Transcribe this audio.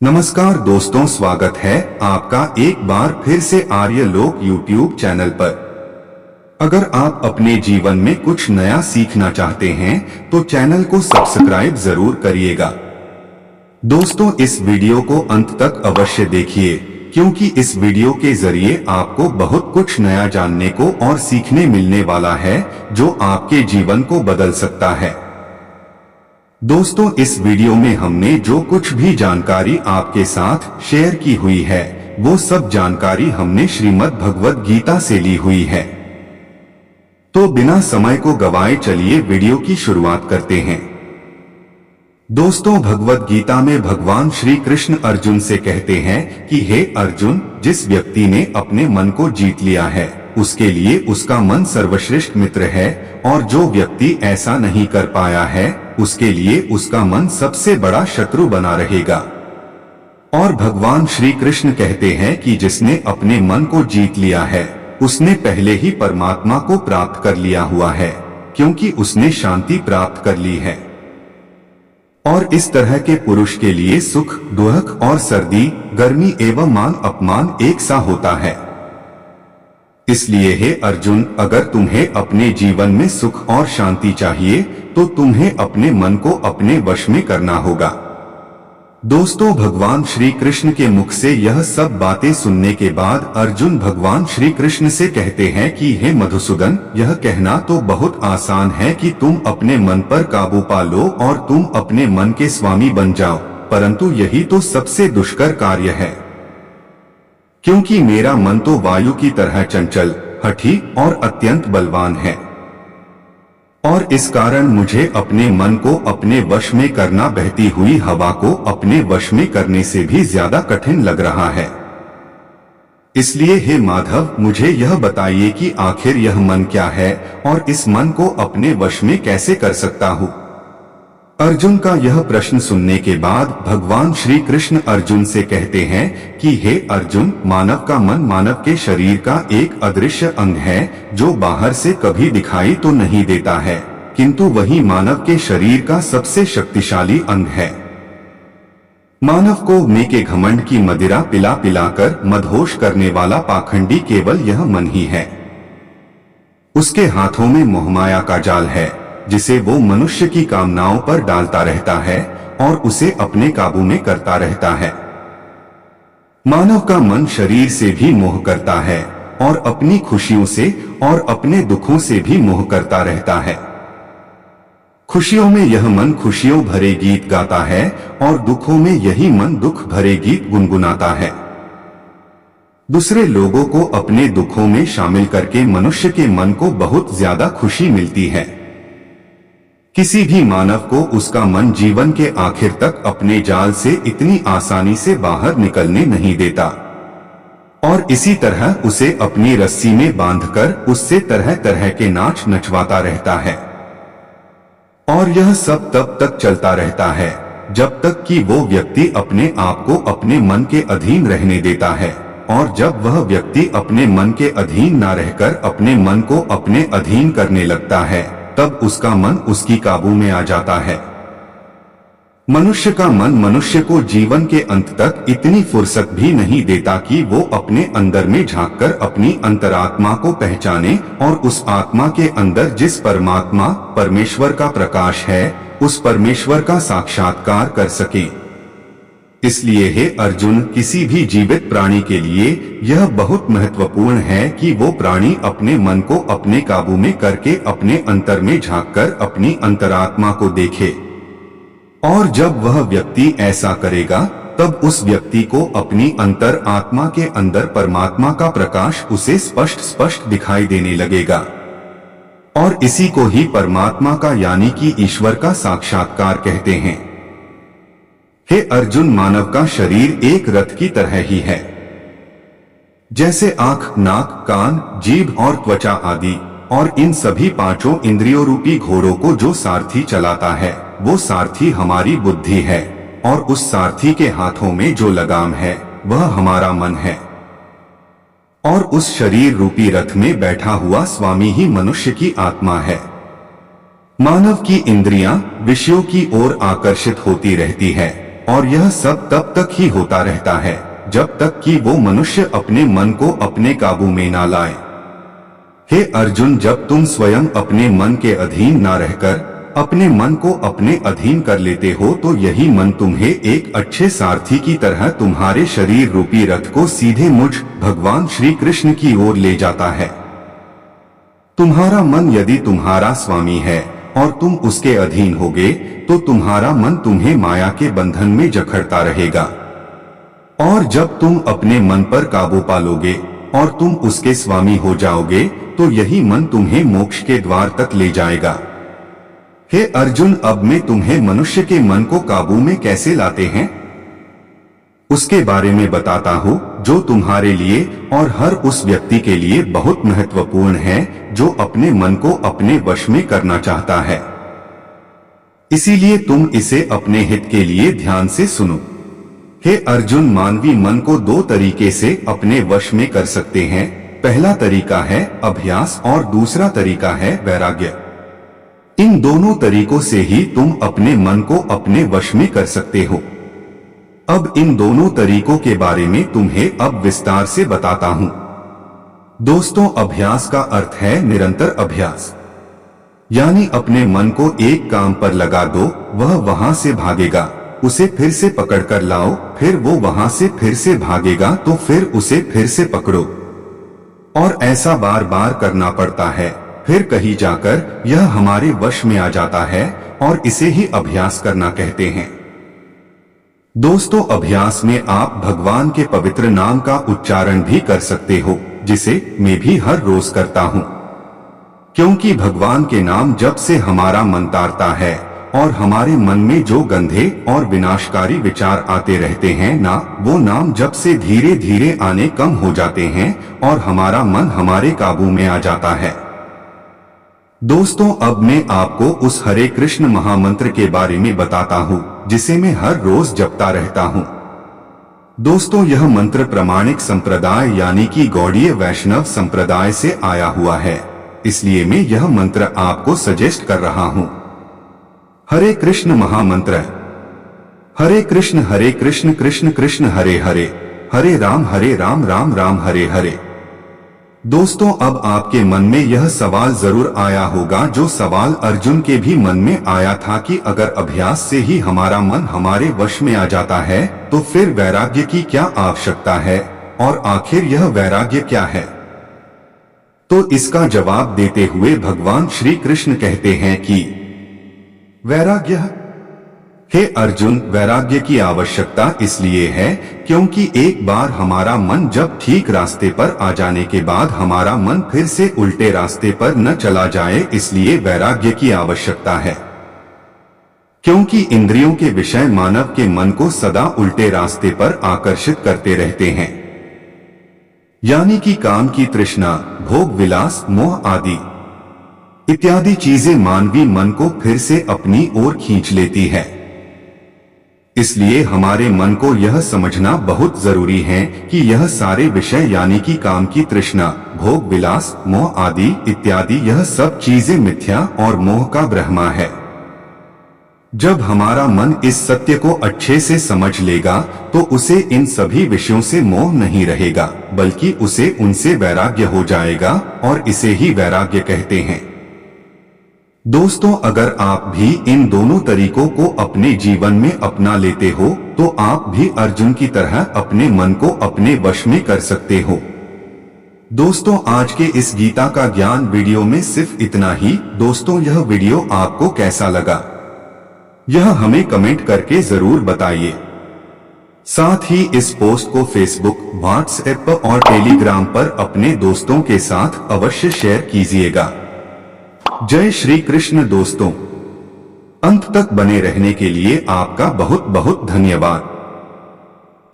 नमस्कार दोस्तों, स्वागत है आपका एक बार फिर से आर्यलोक यूट्यूब चैनल पर। अगर आप अपने जीवन में कुछ नया सीखना चाहते हैं तो चैनल को सब्सक्राइब जरूर करिएगा। दोस्तों, इस वीडियो को अंत तक अवश्य देखिए क्योंकि इस वीडियो के जरिए आपको बहुत कुछ नया जानने को और सीखने मिलने वाला है जो आपके जीवन को बदल सकता है। दोस्तों, इस वीडियो में हमने जो कुछ भी जानकारी आपके साथ शेयर की हुई है वो सब जानकारी हमने श्रीमद् भगवद गीता से ली हुई है। तो बिना समय को गवाए चलिए वीडियो की शुरुआत करते हैं। दोस्तों, भगवद गीता में भगवान श्री कृष्ण अर्जुन से कहते हैं कि हे अर्जुन, जिस व्यक्ति ने अपने मन को जीत लिया है उसके लिए उसका मन सर्वश्रेष्ठ मित्र है, और जो व्यक्ति ऐसा नहीं कर पाया है उसके लिए उसका मन सबसे बड़ा शत्रु बना रहेगा। और भगवान श्री कृष्ण कहते हैं कि जिसने अपने मन को जीत लिया है उसने पहले ही परमात्मा को प्राप्त कर लिया हुआ है, क्योंकि उसने शांति प्राप्त कर ली है। और इस तरह के पुरुष के लिए सुख दुख और सर्दी गर्मी एवं मान अपमान एक सा होता है। इसलिए हे अर्जुन, अगर तुम्हें अपने जीवन में सुख और शांति चाहिए तो तुम्हें अपने मन को अपने वश में करना होगा। दोस्तों, भगवान श्री कृष्ण के मुख से यह सब बातें सुनने के बाद अर्जुन भगवान श्री कृष्ण से कहते हैं कि हे मधुसूदन, यह कहना तो बहुत आसान है कि तुम अपने मन पर काबू पा लो और तुम अपने मन के स्वामी बन जाओ, परंतु यही तो सबसे दुष्कर कार्य है, क्योंकि मेरा मन तो वायु की तरह चंचल, हठी और अत्यंत बलवान है, और इस कारण मुझे अपने मन को अपने वश में करना बहती हुई हवा को अपने वश में करने से भी ज्यादा कठिन लग रहा है। इसलिए हे माधव, मुझे यह बताइए कि आखिर यह मन क्या है और इस मन को अपने वश में कैसे कर सकता हूँ। अर्जुन का यह प्रश्न सुनने के बाद भगवान श्री कृष्ण अर्जुन से कहते हैं कि हे अर्जुन, मानव का मन मानव के शरीर का एक अदृश्य अंग है जो बाहर से कभी दिखाई तो नहीं देता है, किंतु वही मानव के शरीर का सबसे शक्तिशाली अंग है। मानव को मे के घमंड की मदिरा पिला पिलाकर मदहोश करने वाला पाखंडी केवल यह मन ही है। उसके हाथों में मोहमाया का जाल है जिसे वो मनुष्य की कामनाओं पर डालता रहता है और उसे अपने काबू में करता रहता है। मानव का मन शरीर से भी मोह करता है और अपनी खुशियों से और अपने दुखों से भी मोह करता रहता है। खुशियों में यह मन खुशियों भरे गीत गाता है और दुखों में यही मन दुख भरे गीत गुनगुनाता है। दूसरे लोगों को अपने दुखों में शामिल करके मनुष्य के मन को बहुत ज्यादा खुशी मिलती है। किसी भी मानव को उसका मन जीवन के आखिर तक अपने जाल से इतनी आसानी से बाहर निकलने नहीं देता, और इसी तरह उसे अपनी रस्सी में बांधकर उससे तरह तरह के नाच नचवाता रहता है। और यह सब तब तक चलता रहता है जब तक कि वो व्यक्ति अपने आप को अपने मन के अधीन रहने देता है, और जब वह व्यक्ति अपने मन के अधीन ना रहकर अपने मन को अपने अधीन करने लगता है तब उसका मन उसकी काबू में आ जाता है। मनुष्य का मन मनुष्य को जीवन के अंत तक इतनी फुर्सत भी नहीं देता कि वो अपने अंदर में झांककर अपनी अंतरात्मा को पहचाने और उस आत्मा के अंदर जिस परमात्मा परमेश्वर का प्रकाश है उस परमेश्वर का साक्षात्कार कर सके। इसलिए हे अर्जुन, किसी भी जीवित प्राणी के लिए यह बहुत महत्वपूर्ण है कि वो प्राणी अपने मन को अपने काबू में करके अपने अंतर में झांककर अपनी अंतरात्मा को देखे, और जब वह व्यक्ति ऐसा करेगा तब उस व्यक्ति को अपनी अंतर आत्मा के अंदर परमात्मा का प्रकाश उसे स्पष्ट स्पष्ट दिखाई देने लगेगा, और इसी को ही परमात्मा का यानी कि ईश्वर का साक्षात्कार कहते हैं। हे अर्जुन, मानव का शरीर एक रथ की तरह ही है। जैसे आंख, नाक, कान, जीभ और त्वचा आदि, और इन सभी पांचों इंद्रियों रूपी घोड़ों को जो सारथी चलाता है वो सारथी हमारी बुद्धि है, और उस सारथी के हाथों में जो लगाम है वह हमारा मन है, और उस शरीर रूपी रथ में बैठा हुआ स्वामी ही मनुष्य की आत्मा है। मानव की इंद्रियां विषयों की ओर आकर्षित होती रहती है और यह सब तब तक ही होता रहता है जब तक कि वो मनुष्य अपने मन को अपने काबू में ना लाए। हे अर्जुन, जब तुम स्वयं अपने मन के अधीन ना रहकर अपने मन को अपने अधीन कर लेते हो तो यही मन तुम्हें एक अच्छे सारथी की तरह तुम्हारे शरीर रूपी रथ को सीधे मुझ भगवान श्री कृष्ण की ओर ले जाता है। तुम्हारा मन यदि तुम्हारा स्वामी है और तुम उसके अधीन होगे तो तुम्हारा मन तुम्हें माया के बंधन में जकड़ता रहेगा, और जब तुम अपने मन पर काबू पालोगे और तुम उसके स्वामी हो जाओगे तो यही मन तुम्हें मोक्ष के द्वार तक ले जाएगा। हे अर्जुन, अब मैं तुम्हें मनुष्य के मन को काबू में कैसे लाते हैं उसके बारे में बताता हूँ, जो तुम्हारे लिए और हर उस व्यक्ति के लिए बहुत महत्वपूर्ण है जो अपने मन को अपने वश में करना चाहता है। इसीलिए तुम इसे अपने हित के लिए ध्यान से सुनो। हे अर्जुन, मानवी मन को दो तरीके से अपने वश में कर सकते हैं। पहला तरीका है अभ्यास और दूसरा तरीका है वैराग्य। इन दोनों तरीकों से ही तुम अपने मन को अपने वश में कर सकते हो। अब इन दोनों तरीकों के बारे में तुम्हें अब विस्तार से बताता हूं। दोस्तों, अभ्यास का अर्थ है निरंतर अभ्यास, यानी अपने मन को एक काम पर लगा दो, वह वहां से भागेगा, उसे फिर से पकड़कर लाओ, फिर वो वहां से फिर से भागेगा तो फिर उसे फिर से पकड़ो, और ऐसा बार बार करना पड़ता है। फिर कहीं जाकर यह हमारे वश में आ जाता है और इसे ही अभ्यास करना कहते हैं। दोस्तों, अभ्यास में आप भगवान के पवित्र नाम का उच्चारण भी कर सकते हो, जिसे मैं भी हर रोज करता हूँ, क्योंकि भगवान के नाम जब से हमारा मन तारता है और हमारे मन में जो गंदे और विनाशकारी विचार आते रहते हैं ना, वो नाम जब से धीरे धीरे आने कम हो जाते हैं और हमारा मन हमारे काबू में आ जाता है। दोस्तों, अब मैं आपको उस हरे कृष्ण महामंत्र के बारे में बताता हूँ जिसे मैं हर रोज जपता रहता हूँ। दोस्तों, यह मंत्र प्रामाणिक संप्रदाय यानी कि गौड़ीय वैष्णव संप्रदाय से आया हुआ है, इसलिए मैं यह मंत्र आपको सजेस्ट कर रहा हूँ। हरे कृष्ण महामंत्र। हरे कृष्ण कृष्ण कृष्ण हरे हरे, हरे राम राम राम हरे हरे। दोस्तों, अब आपके मन में यह सवाल जरूर आया होगा जो सवाल अर्जुन के भी मन में आया था कि अगर अभ्यास से ही हमारा मन हमारे वश में आ जाता है तो फिर वैराग्य की क्या आवश्यकता है, और आखिर यह वैराग्य क्या है। तो इसका जवाब देते हुए भगवान श्री कृष्ण कहते हैं कि वैराग्य। हे अर्जुन, वैराग्य की आवश्यकता इसलिए है क्योंकि एक बार हमारा मन जब ठीक रास्ते पर आ जाने के बाद हमारा मन फिर से उल्टे रास्ते पर न चला जाए, इसलिए वैराग्य की आवश्यकता है। क्योंकि इंद्रियों के विषय मानव के मन को सदा उल्टे रास्ते पर आकर्षित करते रहते हैं, यानी कि काम की तृष्णा, भोग विलास, मोह आदि इत्यादि चीजें मानवी मन को फिर से अपनी ओर खींच लेती है। इसलिए हमारे मन को यह समझना बहुत जरूरी है कि यह सारे विषय यानी कि काम की तृष्णा, भोग विलास, मोह आदि इत्यादि यह सब चीजें मिथ्या और मोह का ब्रह्मा है। जब हमारा मन इस सत्य को अच्छे से समझ लेगा तो उसे इन सभी विषयों से मोह नहीं रहेगा, बल्कि उसे उनसे वैराग्य हो जाएगा, और इसे ही वैराग्य कहते हैं। दोस्तों, अगर आप भी इन दोनों तरीकों को अपने जीवन में अपना लेते हो तो आप भी अर्जुन की तरह अपने मन को अपने वश में कर सकते हो। दोस्तों, आज के इस गीता का ज्ञान वीडियो में सिर्फ इतना ही। दोस्तों, यह वीडियो आपको कैसा लगा यह हमें कमेंट करके जरूर बताइए। साथ ही इस पोस्ट को फेसबुक, व्हाट्सएप और टेलीग्राम पर अपने दोस्तों के साथ अवश्य शेयर कीजिएगा। जय श्री कृष्ण। दोस्तों, अंत तक बने रहने के लिए आपका बहुत बहुत धन्यवाद।